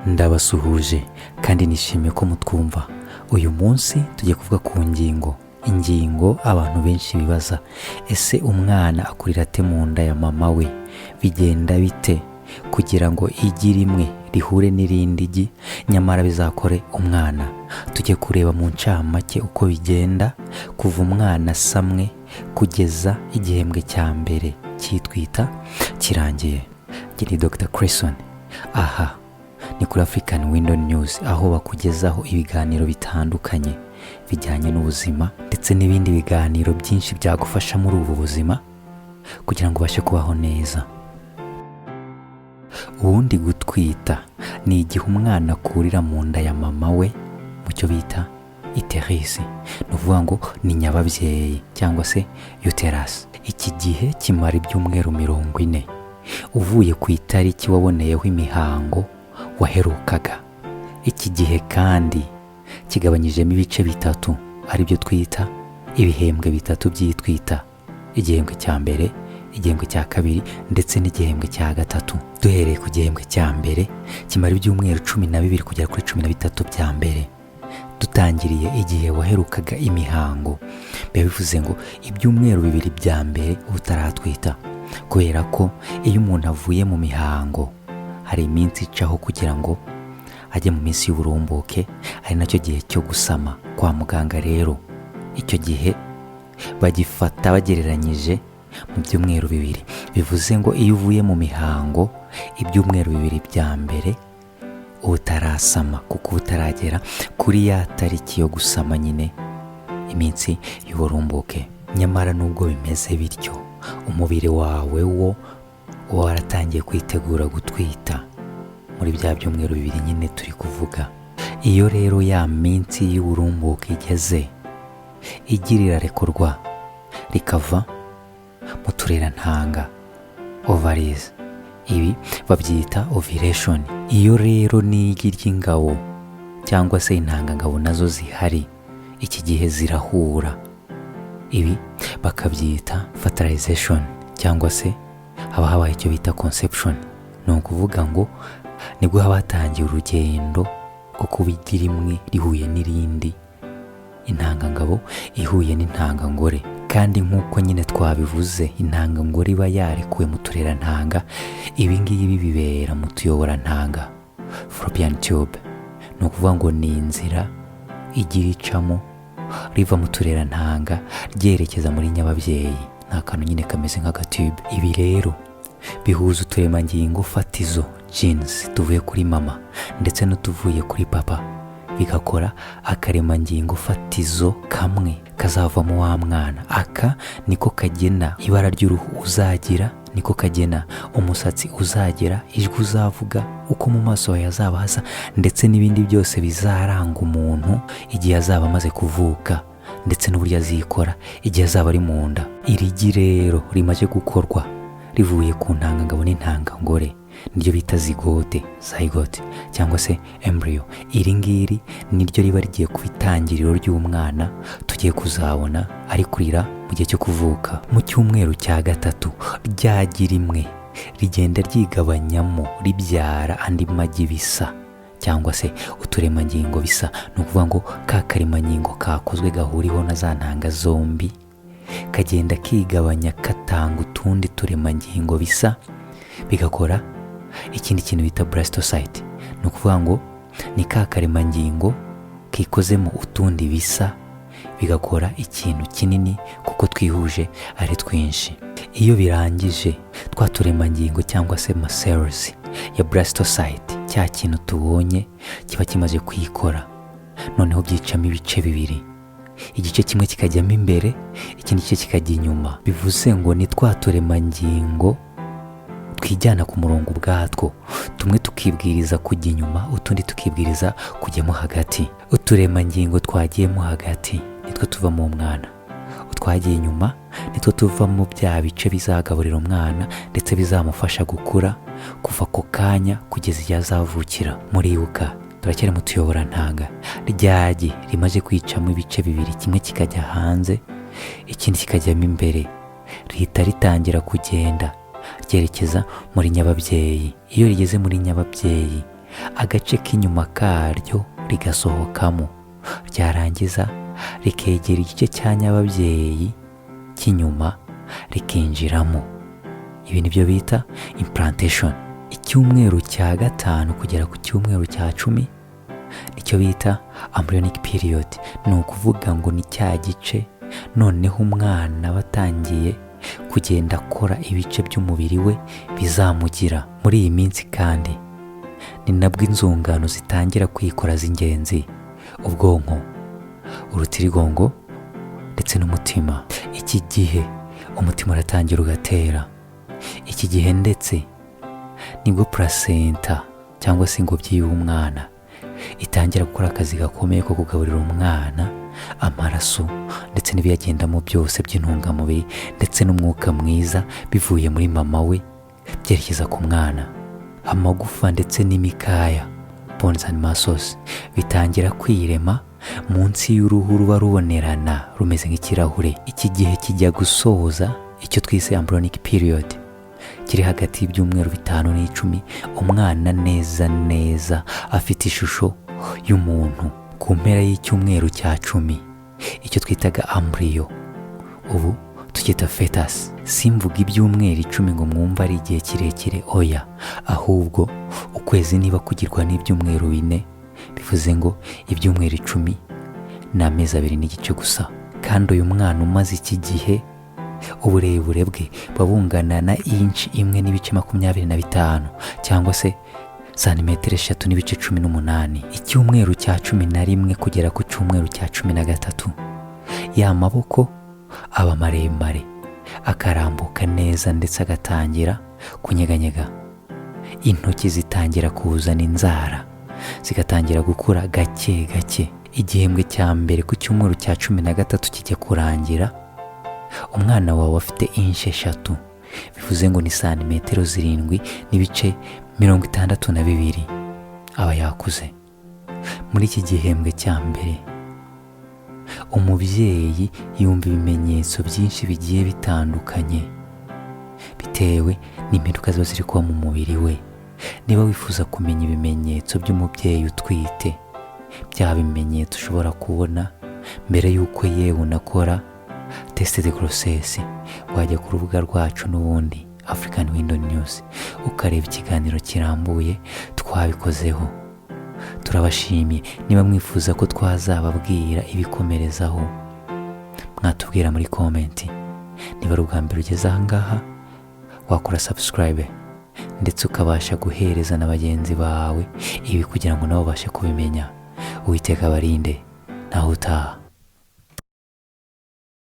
Ndabasuhuje kandi nishimiye ko mutwumva. Uyu munsi tugiye kuvuga ku ingingo abantu benshi bibaza. Ese umwana akurira ate mu nda ya mama we? Bigenda bite kugira ngo igi rimwe rihure n'irindi gi nyamara bizakore umwana? Tugiye kureba mu ncamake uko bigenda kuva umwana asamwe kugeza igihembwe cya mbere cyitwita kirangiye. Ni Dr. Cresson. Aha ni kuri African Window News, aho bakugezaho ibiganiro bitandukanye bijyanye n'ubuzima ndetse n'ibindi biganiro byinshi byagufasha muri ubu buzima kugira ngo ubashe kubaho neza. Ubundi gutwita ni igihe umwana akurira mu nda ya mama we mu cyo bita uterus, ni ukuvuga ngo ni nyababyeyi cyangwa se uterus. Iki gihe kimara ibyumweru 40 uvuye ku itariki waboneyeho imihango waherukaga. Iki gihe kandi kigabanyijemo ibice bitatu, ari byo twita ibihembwe bitatu byitwita: igihembwe cya mbere, igihembwe cya kabiri ndetse n'igihembwe cya gatatu. Duhereye ku gihembwe cya mbere kimara ibyumweru 12 kugera kuri 13 bya mbere. Dutangiriye igihe waherukaga imihango, bivuze ngo ibyumweru 2 bya mbere utaratwita, kubera ko iyo umuntu avuye mu mihango hari iminsi icaho kugira ngo ajye mu minsi y'uburumbuke, ari nacyo gihe cyo gusama. Kwa muganga rero icyo gihe bagifata bagereranyije mu byumweru 2. Bivuze ngo iyo uvuye mu mihango ibyumweru 2 bya mbere utarasama, kuko utaragera kuri ya tariki yo gusama, nyine iminsi y'uburumbuke. Nyamara nubwo bimeze bityo, umubiri wawe wo waratangiye kwitegura gutwita muri bya byumweru 2 nyine turi kuvuga. Iyo rero ya minsi y'uburumbuke igeze, igi rirarekurwa rikava mu turerantanga ovaries. Ibi babyita ovulation. Iyo rero ni igi ry'ingabo cyangwa se intangangabo nazo zihari, iki gihe zirahura. Ibi bakabyita fertilization cyangwa se haba habaye icyo bita conception. Ni ukuvuga ngo nibwo haba hatangiye urugendo rwo kuba igi rimwe rihuye n'irindi, intangangabo ihuye n'intangangore. Kandi nk'uko nyine twabivuze, intangangore iba yarekuwe mu turerantanga. Ibi ngibi bibera mu tuyoborantanga fallopian tube. Ni ukuvuga ngo ni inzira igi ricamo riva mu turerantanga ryerekeza muri nyababyeyi. Ni akantu nyine kameze nk'agatube. Ibi rero bihuza uturemangingo fatizo genes tuvuye kuri mama ndetse n'utuvuye kuri papa, bigakora akaremangingo fatizo kamwe kazavamo wa mwana. Aka niko kagena ibara ry'uruhu uzagira, niko kagena umusatsi uzagira, ijwi uzavuga, uko mu maso yawe azaba hasa ndetse n'ibindi byose bizaranga umuntu igihe azaba amaze kuvuka, ndetse n'uburyo azikora igihe azaba ari mu nda. Iri gi rero rimaze gukorwa rivuye ku ntangangabo n'intangangore niryo bita zygote cyangwa se embryo. Iri ngiri niryo riba rigiye ku itangiriro ry'umwana tugiye kuzabona ari kurira mu gihe cyo kuvuka. Mu cyumweru cya gatatu ryagi rimwe rigenda ryigabanyamo ribyara andi magi bisa cyangwa se uturemangingo bisa. Ni ukuvuga ngo ka karemangingo kakozwe gahuriho na za ntanga zombi kagenda kigabanya katanga utundi turemangingo bisa, bigakora ikindi kintu bita blastocyte. Ni ukuvuga ngo ni ka karemangingo kikozemo utundi bisa, bigakora ikintu kinini kuko twihuje ari twinshi. Iyo birangije twa turemangingo cyangwa se cells ya blastocyte, cya kintu tubonye kiba kimaze kwikora, noneho byicamo ibice 2. Igice kimwe kikajyamo imbere, ikindi gice kikajya inyuma. Bivuze ngo ni twa turemangingo twijyana ku murongo ubwatwo, tumwe tukibwiriza kujya inyuma, utundi tukibwiriza kujyamo hagati. Uturemangingo twagiyemo hagati nitwo tuva mu mwana, utwagiye inyuma nitwo tuva mu bya bice bizagaburira umwana ndetse bizamufasha gukura kuva ako kanya kugeza igihe azavukira. Muribuka turacyari mu tuyoborantanga. Ryagi rimaze kwicamo ibice 2, kimwe kikajya hanze ikindi kikajyamo imbere, rihita ritangira kugenda ryerekeza muri nyababyeyi. Iyo rigeze muri nyababyeyi agace k'inyuma karyo rigasohokamo, ryarangiza rikegera igice cya nyababyeyi cy'inyuma rikinjiramo. Ibi nibyo bita implantation. Icyumweru cya 5 kugera ku cyumweru cya 10 nicyo bita embryonic period. Ni ukuvuga ngo ni cya gice noneho umwana batangiye kugenda akora ibice by'umubiri we bizamugira. Muri iyi minsi kandi ni nabwo inzungano zitangira kwikora z'ingenzi: ubwonko, urutirigongo ndetse n'umutima. Iki gihe umutima uratangira ugatera. Iki gihe ndetse nibwo placenta cyangwa se ingobyi y'umwana itangira gukora akazi gakomeye ko kugaburira umwana amaraso ndetse n'ibiyagendamo byose by'intungamubiri ndetse n'umwuka mwiza bivuye muri mama we byerekeza ku mwana. Amagufa ndetse n'imikaya, bones and muscles, bitangira kwirema munsi y'uruhu ruba rubonerana rumeze nk'ikirahure. Iki gihe kijya gusoza icyo twise embryonic period, kiri hagati y'ibyumweru 5 n'10. Umwana neza afite ishusho y'umuntu. Ku mpera y'icyumweru cya 10 icyo twitaga embryo, ubu tukita fetus. Simvuga ibyumweru 10 ngo mwumva ari igihe kirekire, oya, ahubwo ukwezi niba kugirwa n'ibyumweru 4 bivuze ngo ibyumweru 10 ni amezi 2 n'igice gusa. Kandi uyu mwana umaze iki gihe uburebure bwe babungana na inch 1.25 cyangwa se santimetero 3.18. Icyumweru cya 11 kugera ku cyumweru cya 13 ya maboko aba maremare, akarambuka neza ndetse agatangira kunyeganyega. Intoki zitangira kuzana inzara, zigatangira gukura gake gake. Igihembwe cya mbere ku cyumweru cya 13 kijya kurangira, umwana wawe afite inch 3, bivuze ngo ni santimetero 7.62 aba yakuze. Muri iki gihembwe cya mbere umubyeyi yumva ibimenyetso byinshi bigiye bitandukanye bitewe n'impinduka ziba ziri kuba mu mubiri we. Niba wifuza kumenya ibimenyetso by'umubyeyi utwite, bya bimenyetso ushobora kubona mbere y'uko yewe unakora test de grossesse, wajya ku rubuga rwacu n'ubundi African Window News ukareba ikiganiro kirambuye twabikozeho. Turabashimiye. Niba mwifuza ko twazababwira ibikomerezaho, mwatubwira muri comment. Niba ari ubwa mbere ugeze aha ngaha, wakora subscribe ndetse ukabasha guhereza na bagenzi bawe ibi kugira ngo nabo babashe kubimenya. Uwiteka abarinde, naho utaha.